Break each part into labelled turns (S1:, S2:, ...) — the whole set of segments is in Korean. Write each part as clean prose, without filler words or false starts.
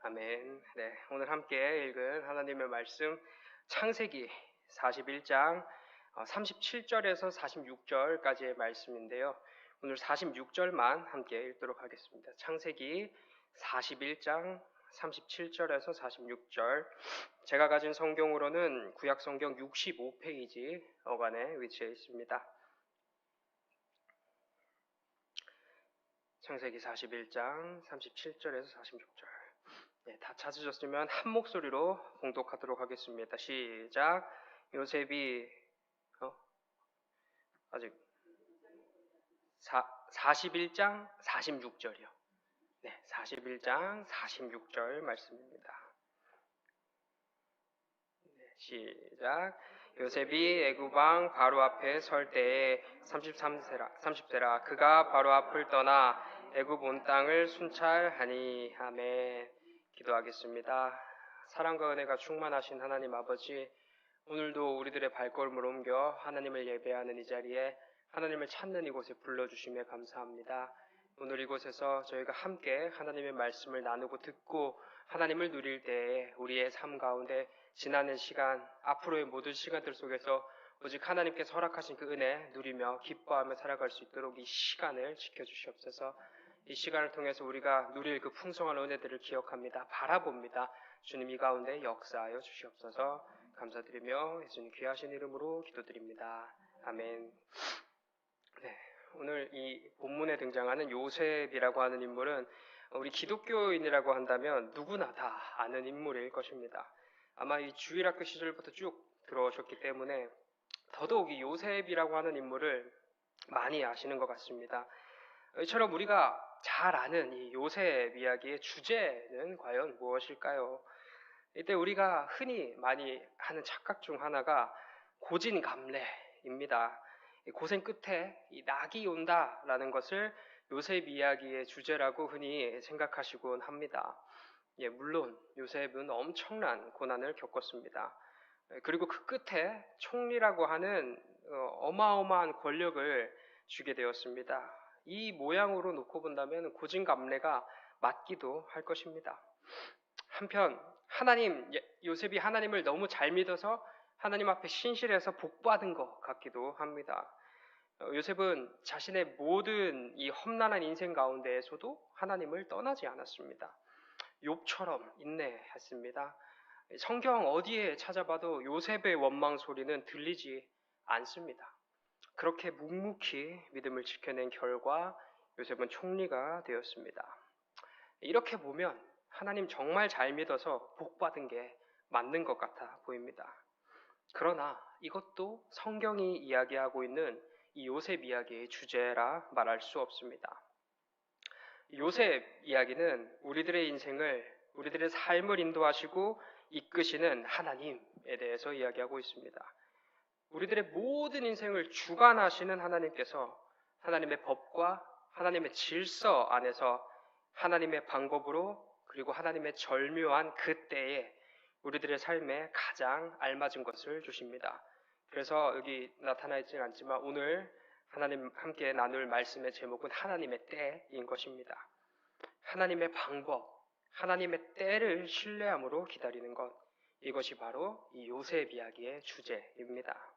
S1: 아멘. 네, 오늘 함께 읽은 하나님의 말씀 창세기 41장 37절에서 46절까지의 말씀인데요. 오늘 46절만 함께 읽도록 하겠습니다. 창세기 41장 37절에서 46절. 제가 가진 성경으로는 구약 성경 65페이지 어간에 위치해 있습니다. 창세기 41장 37절에서 46절. 네, 다 찾으셨으면 한 목소리로 봉독하도록 하겠습니다. 시작. 요셉이 아직 41장 46절이요. 네, 41장 46절 말씀입니다. 네, 시작. 요셉이 애굽 왕 바로 앞에 설 때에 30세라 그가 바로 앞을 떠나 애굽 온 땅을 순찰하니. 아멘. 기도하겠습니다. 사랑과 은혜가 충만하신 하나님 아버지, 오늘도 우리들의 발걸음을 옮겨 하나님을 예배하는 이 자리에 하나님을 찾는 이곳에 불러주심에 감사합니다. 오늘 이곳에서 저희가 함께 하나님의 말씀을 나누고 듣고 하나님을 누릴 때에 우리의 삶 가운데 지나는 시간, 앞으로의 모든 시간들 속에서 오직 하나님께서 허락하신 그 은혜 누리며 기뻐하며 살아갈 수 있도록 이 시간을 지켜주시옵소서. 이 시간을 통해서 우리가 누릴 그 풍성한 은혜들을 기억합니다. 바라봅니다. 주님 이 가운데 역사하여 주시옵소서. 감사드리며 예수님 귀하신 이름으로 기도드립니다. 아멘. 네, 오늘 이 본문에 등장하는 요셉이라고 하는 인물은 우리 기독교인이라고 한다면 누구나 다 아는 인물일 것입니다. 아마 이 주일학교 시절부터 쭉 들어오셨기 때문에 더더욱 이 요셉이라고 하는 인물을 많이 아시는 것 같습니다. 이처럼 우리가 잘 아는 이 요셉 이야기의 주제는 과연 무엇일까요? 이때 우리가 흔히 많이 하는 착각 중 하나가 고진감래입니다. 고생 끝에 이 낙이 온다라는 것을 요셉 이야기의 주제라고 흔히 생각하시곤 합니다. 물론 요셉은 엄청난 고난을 겪었습니다. 그리고 그 끝에 총리라고 하는 어마어마한 권력을 주게 되었습니다. 이 모양으로 놓고 본다면 고진감래가 맞기도 할 것입니다. 한편 요셉이 하나님을 너무 잘 믿어서 하나님 앞에 신실해서 복받은 것 같기도 합니다. 요셉은 자신의 모든 이 험난한 인생 가운데에서도 하나님을 떠나지 않았습니다. 욥처럼 인내했습니다. 성경 어디에 찾아봐도 요셉의 원망 소리는 들리지 않습니다. 그렇게 묵묵히 믿음을 지켜낸 결과 요셉은 총리가 되었습니다. 이렇게 보면 하나님 정말 잘 믿어서 복받은 게 맞는 것 같아 보입니다. 그러나 이것도 성경이 이야기하고 있는 이 요셉 이야기의 주제라 말할 수 없습니다. 요셉 이야기는 우리들의 인생을, 우리들의 삶을 인도하시고 이끄시는 하나님에 대해서 이야기하고 있습니다. 우리들의 모든 인생을 주관하시는 하나님께서 하나님의 법과 하나님의 질서 안에서 하나님의 방법으로 그리고 하나님의 절묘한 그 때에 우리들의 삶에 가장 알맞은 것을 주십니다. 그래서 여기 나타나 있지는 않지만 오늘 하나님 함께 나눌 말씀의 제목은 하나님의 때인 것입니다. 하나님의 방법, 하나님의 때를 신뢰함으로 기다리는 것, 이것이 바로 이 요셉 이야기의 주제입니다.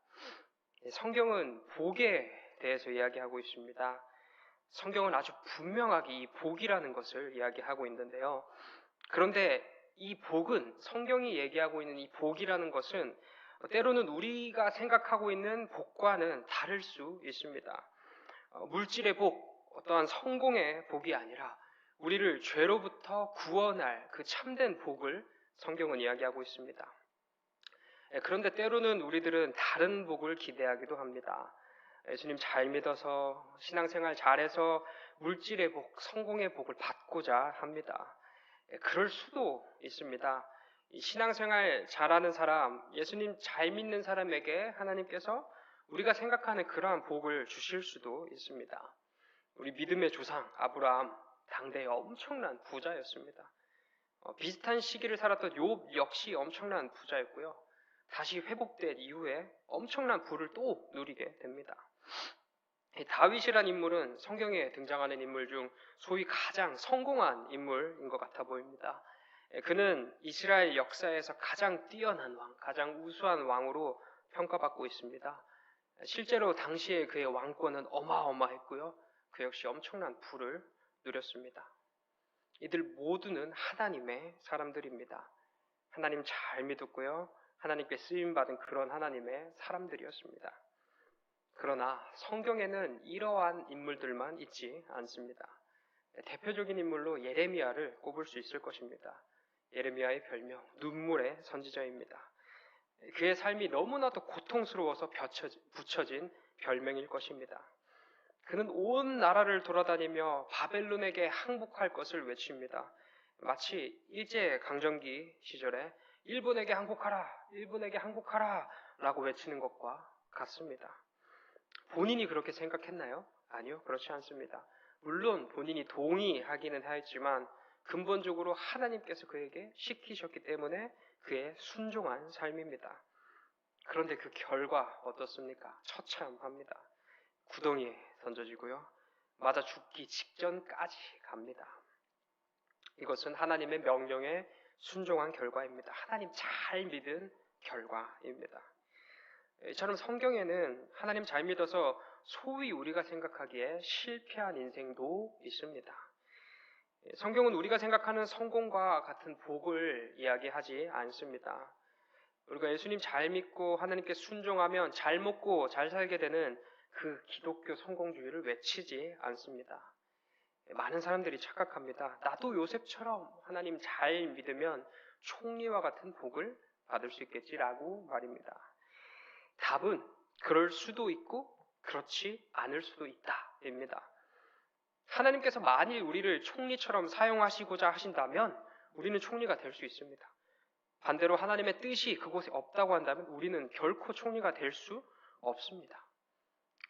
S1: 성경은 복에 대해서 이야기하고 있습니다. 성경은 아주 분명하게 이 복이라는 것을 이야기하고 있는데요. 그런데 이 복은, 성경이 얘기하고 있는 이 복이라는 것은 때로는 우리가 생각하고 있는 복과는 다를 수 있습니다. 물질의 복, 어떠한 성공의 복이 아니라 우리를 죄로부터 구원할 그 참된 복을 성경은 이야기하고 있습니다. 그런데 때로는 우리들은 다른 복을 기대하기도 합니다. 예수님 잘 믿어서 신앙생활 잘해서 물질의 복, 성공의 복을 받고자 합니다. 그럴 수도 있습니다. 신앙생활 잘하는 사람, 예수님 잘 믿는 사람에게 하나님께서 우리가 생각하는 그러한 복을 주실 수도 있습니다. 우리 믿음의 조상 아브라함, 당대의 엄청난 부자였습니다. 비슷한 시기를 살았던 욥 역시 엄청난 부자였고요. 다시 회복된 이후에 엄청난 부를 또 누리게 됩니다. 다윗이란 인물은 성경에 등장하는 인물 중 소위 가장 성공한 인물인 것 같아 보입니다. 그는 이스라엘 역사에서 가장 뛰어난 왕, 가장 우수한 왕으로 평가받고 있습니다. 실제로 당시에 그의 왕권은 어마어마했고요. 그 역시 엄청난 부를 누렸습니다. 이들 모두는 하나님의 사람들입니다. 하나님 잘 믿었고요. 하나님께 쓰임받은 그런 하나님의 사람들이었습니다. 그러나 성경에는 이러한 인물들만 있지 않습니다. 대표적인 인물로 예레미야를 꼽을 수 있을 것입니다. 예레미야의 별명, 눈물의 선지자입니다. 그의 삶이 너무나도 고통스러워서 붙여진 별명일 것입니다. 그는 온 나라를 돌아다니며 바벨론에게 항복할 것을 외칩니다. 마치 일제강점기 시절에 일본에게 항복하라, 일본에게 항복하라 라고 외치는 것과 같습니다. 본인이 그렇게 생각했나요? 아니요, 그렇지 않습니다. 물론 본인이 동의하기는 하였지만 근본적으로 하나님께서 그에게 시키셨기 때문에 그의 순종한 삶입니다. 그런데 그 결과 어떻습니까? 처참합니다. 구덩이에 던져지고요. 맞아 죽기 직전까지 갑니다. 이것은 하나님의 명령에 순종한 결과입니다. 하나님 잘 믿은 결과입니다. 이처럼 성경에는 하나님 잘 믿어서 소위 우리가 생각하기에 실패한 인생도 있습니다. 성경은 우리가 생각하는 성공과 같은 복을 이야기하지 않습니다. 우리가 예수님 잘 믿고 하나님께 순종하면 잘 먹고 잘 살게 되는 그 기독교 성공주의를 외치지 않습니다. 많은 사람들이 착각합니다. 나도 요셉처럼 하나님 잘 믿으면 총리와 같은 복을 받을 수 있겠지라고 말입니다. 답은 그럴 수도 있고 그렇지 않을 수도 있다입니다. 하나님께서 만일 우리를 총리처럼 사용하시고자 하신다면 우리는 총리가 될 수 있습니다. 반대로 하나님의 뜻이 그곳에 없다고 한다면 우리는 결코 총리가 될 수 없습니다.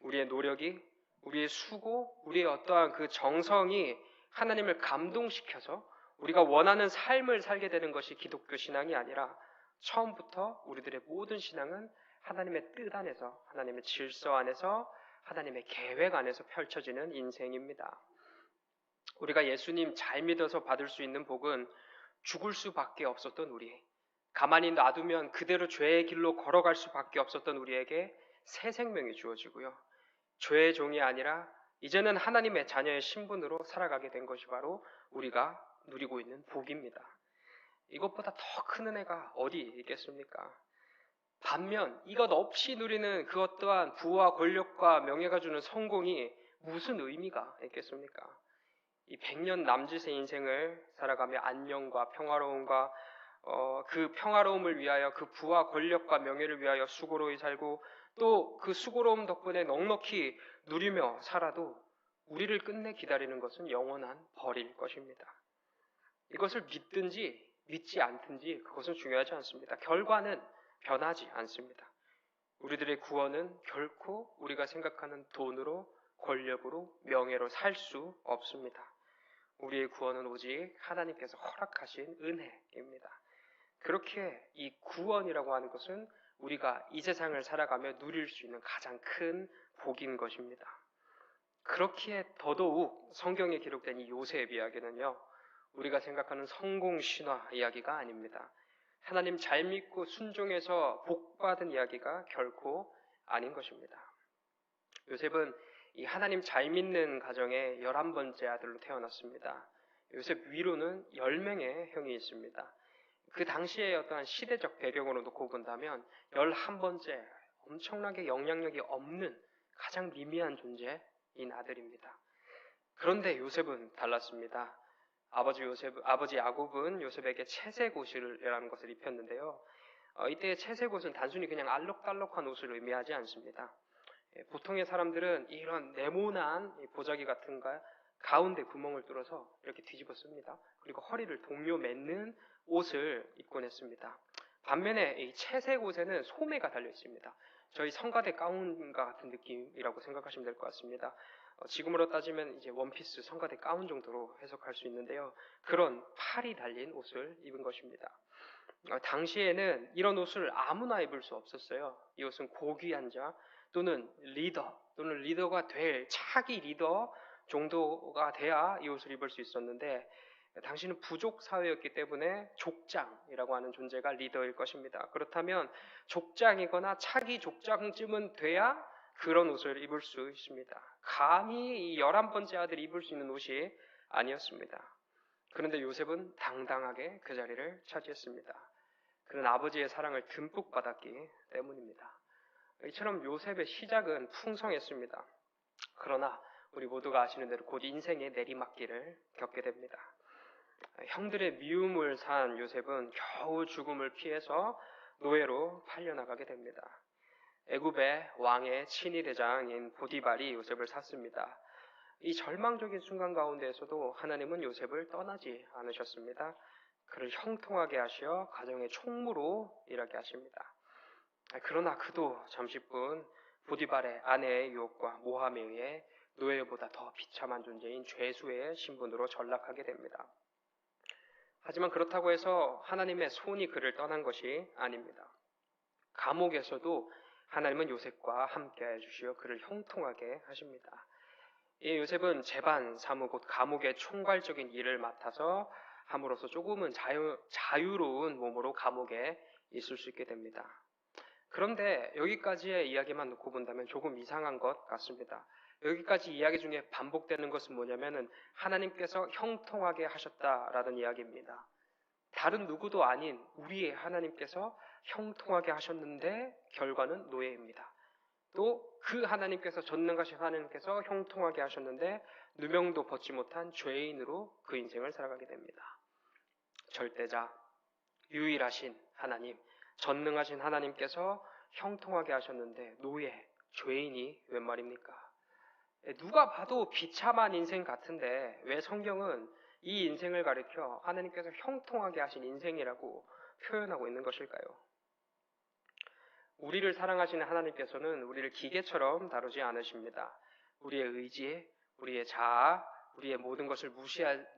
S1: 우리의 노력이, 우리의 수고, 우리의 어떠한 그 정성이 하나님을 감동시켜서 우리가 원하는 삶을 살게 되는 것이 기독교 신앙이 아니라 처음부터 우리들의 모든 신앙은 하나님의 뜻 안에서, 하나님의 질서 안에서, 하나님의 계획 안에서 펼쳐지는 인생입니다. 우리가 예수님 잘 믿어서 받을 수 있는 복은 죽을 수밖에 없었던 우리, 가만히 놔두면 그대로 죄의 길로 걸어갈 수밖에 없었던 우리에게 새 생명이 주어지고요. 죄의 종이 아니라 이제는 하나님의 자녀의 신분으로 살아가게 된 것이 바로 우리가 누리고 있는 복입니다. 이것보다 더 큰 은혜가 어디 있겠습니까? 반면 이것 없이 누리는 그것 또한 부와 권력과 명예가 주는 성공이 무슨 의미가 있겠습니까? 이 100년 남짓의 인생을 살아가며 안녕과 평화로움과 그 평화로움을 위하여 그 부와 권력과 명예를 위하여 수고로이 살고 또 그 수고로움 덕분에 넉넉히 누리며 살아도 우리를 끝내 기다리는 것은 영원한 벌일 것입니다. 이것을 믿든지 믿지 않든지 그것은 중요하지 않습니다. 결과는 변하지 않습니다. 우리들의 구원은 결코 우리가 생각하는 돈으로, 권력으로, 명예로 살 수 없습니다. 우리의 구원은 오직 하나님께서 허락하신 은혜입니다. 그렇게 이 구원이라고 하는 것은 우리가 이 세상을 살아가며 누릴 수 있는 가장 큰 복인 것입니다. 그렇기에 더더욱 성경에 기록된 이 요셉 이야기는요, 우리가 생각하는 성공 신화 이야기가 아닙니다. 하나님 잘 믿고 순종해서 복받은 이야기가 결코 아닌 것입니다. 요셉은 이 하나님 잘 믿는 가정의 11번째 아들로 태어났습니다. 요셉 위로는 10명의 형이 있습니다. 그 당시의 어떠한 시대적 배경으로 놓고 본다면 11번째 엄청나게 영향력이 없는 가장 미미한 존재인 아들입니다. 그런데 요셉은 달랐습니다. 아버지 야곱은 요셉에게 채색 옷이라는 것을 입혔는데요. 이때의 채색 옷은 단순히 그냥 알록달록한 옷을 의미하지 않습니다. 보통의 사람들은 이런 네모난 보자기 같은 거 가운데 구멍을 뚫어서 이렇게 뒤집어 씁니다. 그리고 허리를 동요 맺는 옷을 입곤 했습니다. 반면에 이 채색 옷에는 소매가 달려 있습니다. 저희 성가대 가운과 같은 느낌이라고 생각하시면 될 것 같습니다. 지금으로 따지면 이제 원피스, 성가대 가운 정도로 해석할 수 있는데요. 그런 팔이 달린 옷을 입은 것입니다. 당시에는 이런 옷을 아무나 입을 수 없었어요. 이 옷은 고귀한 자 또는 리더가 될 차기 리더 정도가 돼야 이 옷을 입을 수 있었는데 당시는 부족 사회였기 때문에 족장이라고 하는 존재가 리더일 것입니다. 그렇다면 족장이거나 차기 족장쯤은 돼야 그런 옷을 입을 수 있습니다. 감히 이 11번째 아들이 입을 수 있는 옷이 아니었습니다. 그런데 요셉은 당당하게 그 자리를 차지했습니다. 그는 아버지의 사랑을 듬뿍 받았기 때문입니다. 이처럼 요셉의 시작은 풍성했습니다. 그러나 우리 모두가 아시는 대로 곧 인생의 내리막길을 겪게 됩니다. 형들의 미움을 산 요셉은 겨우 죽음을 피해서 노예로 팔려나가게 됩니다. 애굽의 왕의 친위 대장인 보디발이 요셉을 샀습니다. 이 절망적인 순간 가운데에서도 하나님은 요셉을 떠나지 않으셨습니다. 그를 형통하게 하시어 가정의 총무로 일하게 하십니다. 그러나 그도 잠시뿐 보디발의 아내의 유혹과 모함에 의해 노예보다 더 비참한 존재인 죄수의 신분으로 전락하게 됩니다. 하지만 그렇다고 해서 하나님의 손이 그를 떠난 것이 아닙니다. 감옥에서도 하나님은 요셉과 함께 해주시어 그를 형통하게 하십니다. 이 요셉은 재반, 사무, 곧 감옥의 총괄적인 일을 맡아서 함으로써 조금은 자유로운 몸으로 감옥에 있을 수 있게 됩니다. 그런데 여기까지의 이야기만 놓고 본다면 조금 이상한 것 같습니다. 여기까지 이야기 중에 반복되는 것은 뭐냐면은 하나님께서 형통하게 하셨다라는 이야기입니다. 다른 누구도 아닌 우리의 하나님께서 형통하게 하셨는데 결과는 노예입니다. 또 그 하나님께서 전능하신 하나님께서 형통하게 하셨는데 누명도 벗지 못한 죄인으로 그 인생을 살아가게 됩니다. 절대자, 유일하신 하나님, 전능하신 하나님께서 형통하게 하셨는데 노예, 죄인이 웬 말입니까? 누가 봐도 비참한 인생 같은데 왜 성경은 이 인생을 가리켜 하나님께서 형통하게 하신 인생이라고 표현하고 있는 것일까요? 우리를 사랑하시는 하나님께서는 우리를 기계처럼 다루지 않으십니다. 우리의 의지, 우리의 자아, 우리의 모든 것을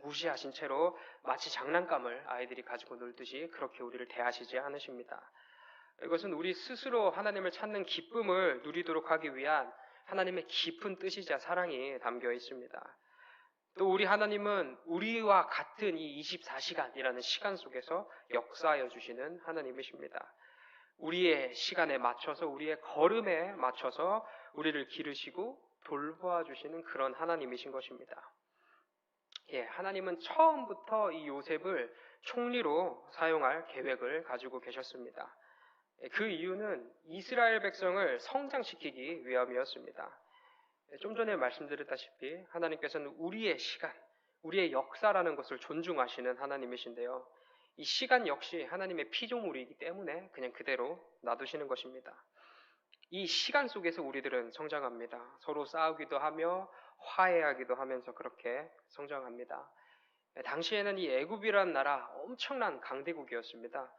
S1: 무시하신 채로 마치 장난감을 아이들이 가지고 놀듯이 그렇게 우리를 대하시지 않으십니다. 이것은 우리 스스로 하나님을 찾는 기쁨을 누리도록 하기 위한 하나님의 깊은 뜻이자 사랑이 담겨 있습니다. 또 우리 하나님은 우리와 같은 이 24시간이라는 시간 속에서 역사하여 주시는 하나님이십니다. 우리의 시간에 맞춰서 우리의 걸음에 맞춰서 우리를 기르시고 돌보아 주시는 그런 하나님이신 것입니다. 하나님은 처음부터 이 요셉을 총리로 사용할 계획을 가지고 계셨습니다. 그 이유는 이스라엘 백성을 성장시키기 위함이었습니다. 좀 전에 말씀드렸다시피 하나님께서는 우리의 시간, 우리의 역사라는 것을 존중하시는 하나님이신데요. 이 시간 역시 하나님의 피조물이기 때문에 그냥 그대로 놔두시는 것입니다. 이 시간 속에서 우리들은 성장합니다. 서로 싸우기도 하며 화해하기도 하면서 그렇게 성장합니다. 당시에는 이 애굽이라는 나라 엄청난 강대국이었습니다.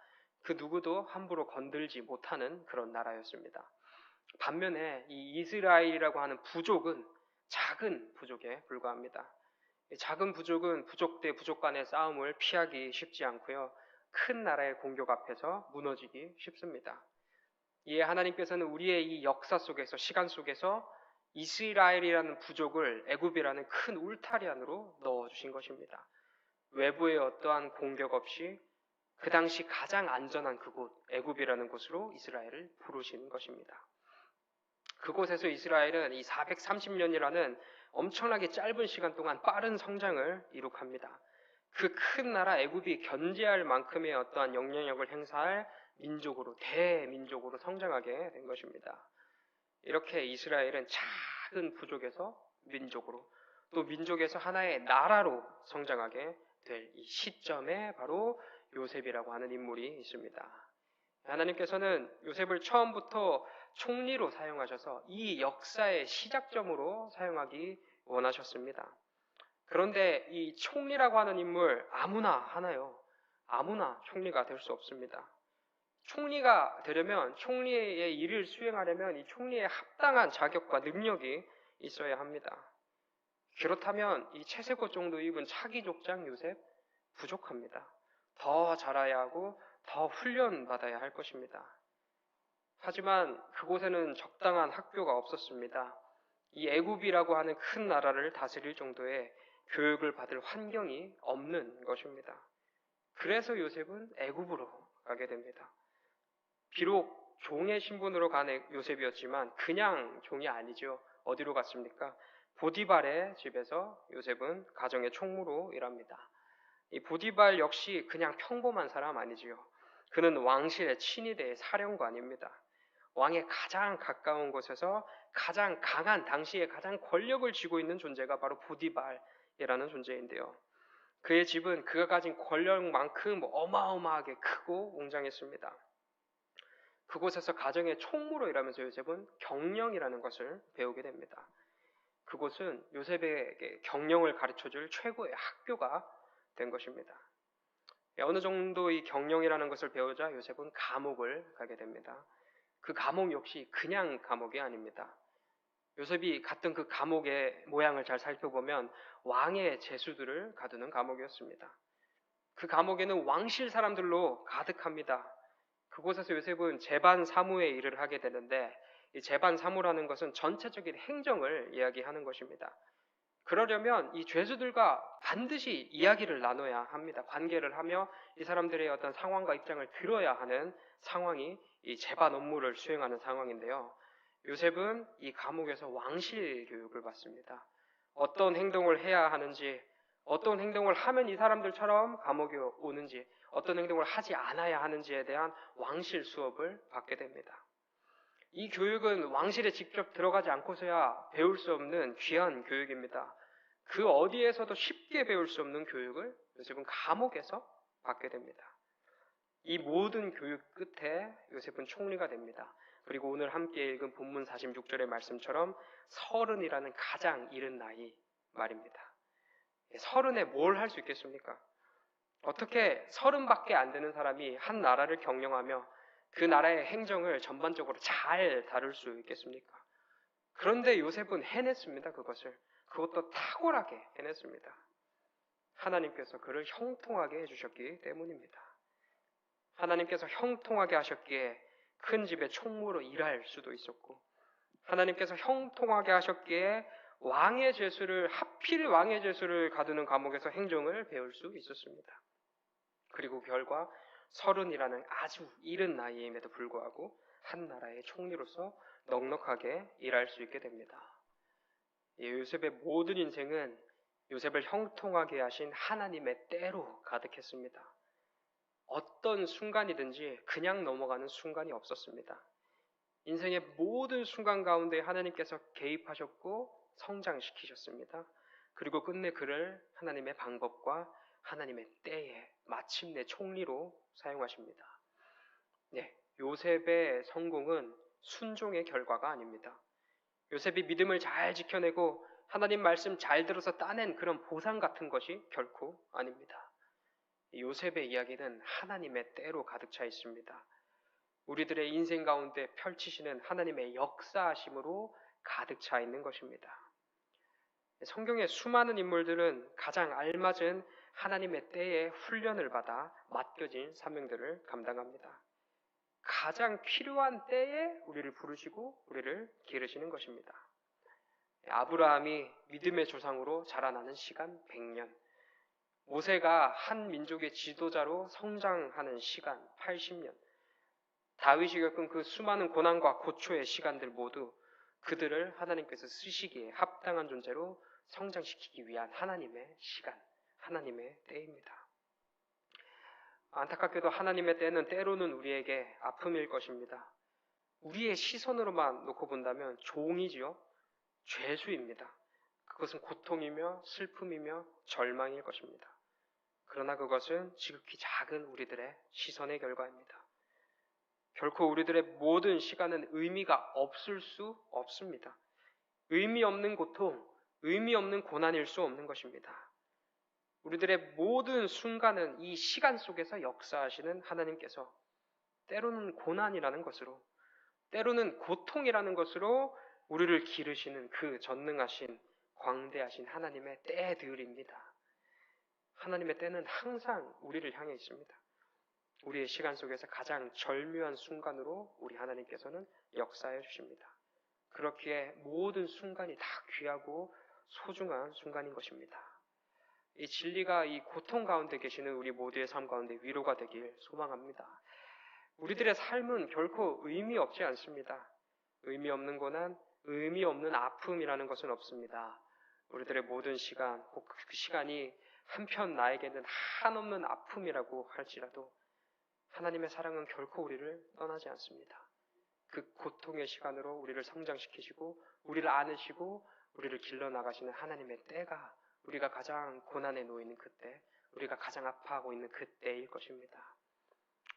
S1: 그 누구도 함부로 건들지 못하는 그런 나라였습니다. 반면에 이 이스라엘이라고 하는 부족은 작은 부족에 불과합니다. 작은 부족은 부족 대 부족 간의 싸움을 피하기 쉽지 않고요. 큰 나라의 공격 앞에서 무너지기 쉽습니다. 이에 하나님께서는 우리의 이 역사 속에서 시간 속에서 이스라엘이라는 부족을 애굽이라는 큰 울타리 안으로 넣어주신 것입니다. 외부의 어떠한 공격 없이 그 당시 가장 안전한 그곳 애굽이라는 곳으로 이스라엘을 부르신 것입니다. 그곳에서 이스라엘은 이 430년이라는 엄청나게 짧은 시간 동안 빠른 성장을 이룩합니다. 그 큰 나라 애굽이 견제할 만큼의 어떠한 영향력을 행사할 민족으로, 대민족으로 성장하게 된 것입니다. 이렇게 이스라엘은 작은 부족에서 민족으로, 또 민족에서 하나의 나라로 성장하게 될 이 시점에 바로 요셉이라고 하는 인물이 있습니다. 하나님께서는 요셉을 처음부터 총리로 사용하셔서 이 역사의 시작점으로 사용하기 원하셨습니다. 그런데 이 총리라고 하는 인물 아무나 하나요? 아무나 총리가 될 수 없습니다. 총리가 되려면, 총리의 일을 수행하려면 이 총리의 합당한 자격과 능력이 있어야 합니다. 그렇다면 이 채색옷 정도 입은 차기 족장 요셉 부족합니다. 더 자라야 하고 더 훈련받아야 할 것입니다. 하지만 그곳에는 적당한 학교가 없었습니다. 이 애굽이라고 하는 큰 나라를 다스릴 정도의 교육을 받을 환경이 없는 것입니다. 그래서 요셉은 애굽으로 가게 됩니다. 비록 종의 신분으로 간 요셉이었지만 그냥 종이 아니죠. 어디로 갔습니까? 보디발의 집에서 요셉은 가정의 총무로 일합니다. 이 보디발 역시 그냥 평범한 사람 아니지요. 그는 왕실의 친위대의 사령관입니다. 왕의 가장 가까운 곳에서 가장 강한, 당시에 가장 권력을 쥐고 있는 존재가 바로 보디발이라는 존재인데요. 그의 집은 그가 가진 권력만큼 어마어마하게 크고 웅장했습니다. 그곳에서 가정의 총무로 일하면서 요셉은 경영이라는 것을 배우게 됩니다. 그곳은 요셉에게 경영을 가르쳐줄 최고의 학교가 된 것입니다. 어느 정도 이 경영이라는 것을 배우자 요셉은 감옥을 가게 됩니다. 그 감옥 역시 그냥 감옥이 아닙니다. 요셉이 갔던 그 감옥의 모양을 잘 살펴보면 왕의 제수들을 가두는 감옥이었습니다. 그 감옥에는 왕실 사람들로 가득합니다. 그곳에서 요셉은 재반 사무의 일을 하게 되는데 이 재반 사무라는 것은 전체적인 행정을 이야기하는 것입니다. 그러려면 이 죄수들과 반드시 이야기를 나눠야 합니다. 관계를 하며 이 사람들의 어떤 상황과 입장을 들어야 하는 상황이 이 재반 업무를 수행하는 상황인데요. 요셉은 이 감옥에서 왕실 교육을 받습니다. 어떤 행동을 해야 하는지, 어떤 행동을 하면 이 사람들처럼 감옥에 오는지, 어떤 행동을 하지 않아야 하는지에 대한 왕실 수업을 받게 됩니다. 이 교육은 왕실에 직접 들어가지 않고서야 배울 수 없는 귀한 교육입니다. 그 어디에서도 쉽게 배울 수 없는 교육을 요셉은 감옥에서 받게 됩니다. 이 모든 교육 끝에 요셉은 총리가 됩니다. 그리고 오늘 함께 읽은 본문 46절의 말씀처럼 30이라는 가장 이른 나이 말입니다. 30에 뭘 할 수 있겠습니까? 어떻게 30밖에 안 되는 사람이 한 나라를 경영하며 그 나라의 행정을 전반적으로 잘 다룰 수 있겠습니까? 그런데 요셉은 해냈습니다. 그것도 탁월하게 해냈습니다. 하나님께서 그를 형통하게 해주셨기 때문입니다. 하나님께서 형통하게 하셨기에 큰 집의 총무로 일할 수도 있었고, 하나님께서 형통하게 하셨기에 하필 왕의 죄수를 가두는 감옥에서 행정을 배울 수 있었습니다. 그리고 결과 30이라는 아주 이른 나이임에도 불구하고 한 나라의 총리로서 넉넉하게 일할 수 있게 됩니다. 요셉의 모든 인생은 요셉을 형통하게 하신 하나님의 때로 가득했습니다. 어떤 순간이든지 그냥 넘어가는 순간이 없었습니다. 인생의 모든 순간 가운데 하나님께서 개입하셨고 성장시키셨습니다. 그리고 끝내 그를 하나님의 방법과 하나님의 때에 마침내 총리로 사용하십니다. 요셉의 성공은 순종의 결과가 아닙니다. 요셉이 믿음을 잘 지켜내고 하나님 말씀 잘 들어서 따낸 그런 보상 같은 것이 결코 아닙니다. 요셉의 이야기는 하나님의 때로 가득 차 있습니다. 우리들의 인생 가운데 펼치시는 하나님의 역사하심으로 가득 차 있는 것입니다. 성경의 수많은 인물들은 가장 알맞은 하나님의 때에 훈련을 받아 맡겨진 사명들을 감당합니다. 가장 필요한 때에 우리를 부르시고 우리를 기르시는 것입니다. 아브라함이 믿음의 조상으로 자라나는 시간 100년, 모세가 한 민족의 지도자로 성장하는 시간 80년, 다윗이 겪은 그 수많은 고난과 고초의 시간들 모두 그들을 하나님께서 쓰시기에 합당한 존재로 성장시키기 위한 하나님의 시간, 하나님의 때입니다. 안타깝게도 하나님의 때는 때로는 우리에게 아픔일 것입니다. 우리의 시선으로만 놓고 본다면 종이지요. 죄수입니다. 그것은 고통이며 슬픔이며 절망일 것입니다. 그러나 그것은 지극히 작은 우리들의 시선의 결과입니다. 결코 우리들의 모든 시간은 의미가 없을 수 없습니다. 의미 없는 고통, 의미 없는 고난일 수 없는 것입니다. 우리들의 모든 순간은 이 시간 속에서 역사하시는 하나님께서 때로는 고난이라는 것으로, 때로는 고통이라는 것으로 우리를 기르시는 그 전능하신 광대하신 하나님의 때들입니다. 하나님의 때는 항상 우리를 향해 있습니다. 우리의 시간 속에서 가장 절묘한 순간으로 우리 하나님께서는 역사해 주십니다. 그렇기에 모든 순간이 다 귀하고 소중한 순간인 것입니다. 이 진리가 이 고통 가운데 계시는 우리 모두의 삶 가운데 위로가 되길 소망합니다. 우리들의 삶은 결코 의미 없지 않습니다. 의미 없는 고난, 의미 없는 아픔이라는 것은 없습니다. 우리들의 모든 시간, 혹 그 시간이 한편 나에게는 한없는 아픔이라고 할지라도 하나님의 사랑은 결코 우리를 떠나지 않습니다. 그 고통의 시간으로 우리를 성장시키시고 우리를 안으시고 우리를 길러나가시는 하나님의 때가 우리가 가장 고난에 놓이는 그때, 우리가 가장 아파하고 있는 그때일 것입니다.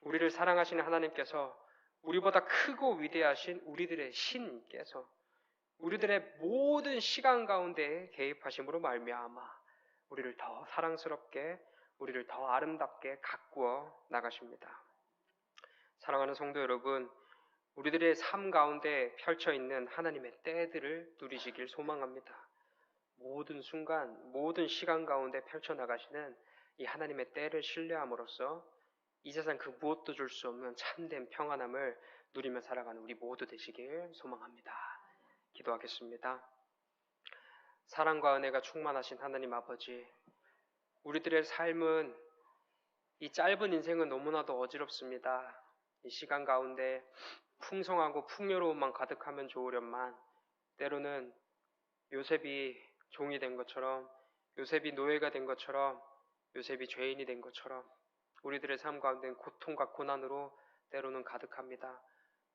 S1: 우리를 사랑하시는 하나님께서 우리보다 크고 위대하신 우리들의 신께서 우리들의 모든 시간 가운데 개입하심으로 말미암아 우리를 더 사랑스럽게, 우리를 더 아름답게 가꾸어 나가십니다. 사랑하는 성도 여러분, 우리들의 삶 가운데 펼쳐 있는 하나님의 때들을 누리시길 소망합니다. 모든 순간, 모든 시간 가운데 펼쳐 나가시는 이 하나님의 때를 신뢰함으로써 이 세상 그 무엇도 줄 수 없는 참된 평안함을 누리며 살아가는 우리 모두 되시길 소망합니다. 기도하겠습니다. 사랑과 은혜가 충만하신 하나님 아버지, 우리들의 삶은 이 짧은 인생은 너무나도 어지럽습니다. 이 시간 가운데 풍성하고 풍요로움만 가득하면 좋으련만 때로는 요셉이 종이 된 것처럼, 요셉이 노예가 된 것처럼, 요셉이 죄인이 된 것처럼 우리들의 삶 가운데는 고통과 고난으로 때로는 가득합니다.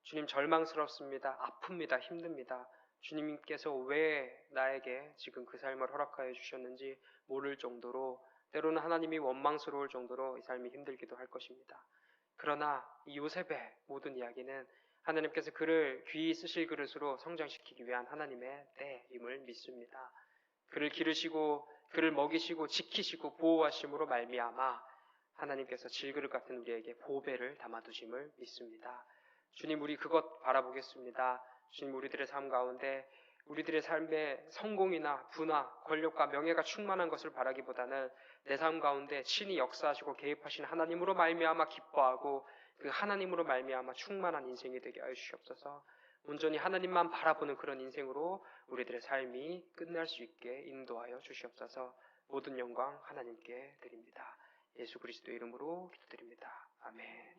S1: 주님, 절망스럽습니다. 아픕니다. 힘듭니다. 주님께서 왜 나에게 지금 그 삶을 허락하여 주셨는지 모를 정도로, 때로는 하나님이 원망스러울 정도로 이 삶이 힘들기도 할 것입니다. 그러나 이 요셉의 모든 이야기는 하나님께서 그를 귀히 쓰실 그릇으로 성장시키기 위한 하나님의 때임을 믿습니다. 그를 기르시고 그를 먹이시고 지키시고 보호하심으로 말미암아 하나님께서 질그릇 같은 우리에게 보배를 담아두심을 믿습니다. 주님, 우리 그것 바라보겠습니다. 주님, 우리들의 삶 가운데 우리들의 삶에 성공이나 부나 권력과 명예가 충만한 것을 바라기보다는 내 삶 가운데 신이 역사하시고 개입하신 하나님으로 말미암아 기뻐하고 그 하나님으로 말미암아 충만한 인생이 되게 하여 주시옵소서. 온전히 하나님만 바라보는 그런 인생으로 우리들의 삶이 끝날 수 있게 인도하여 주시옵소서. 모든 영광 하나님께 드립니다. 예수 그리스도의 이름으로 기도드립니다. 아멘.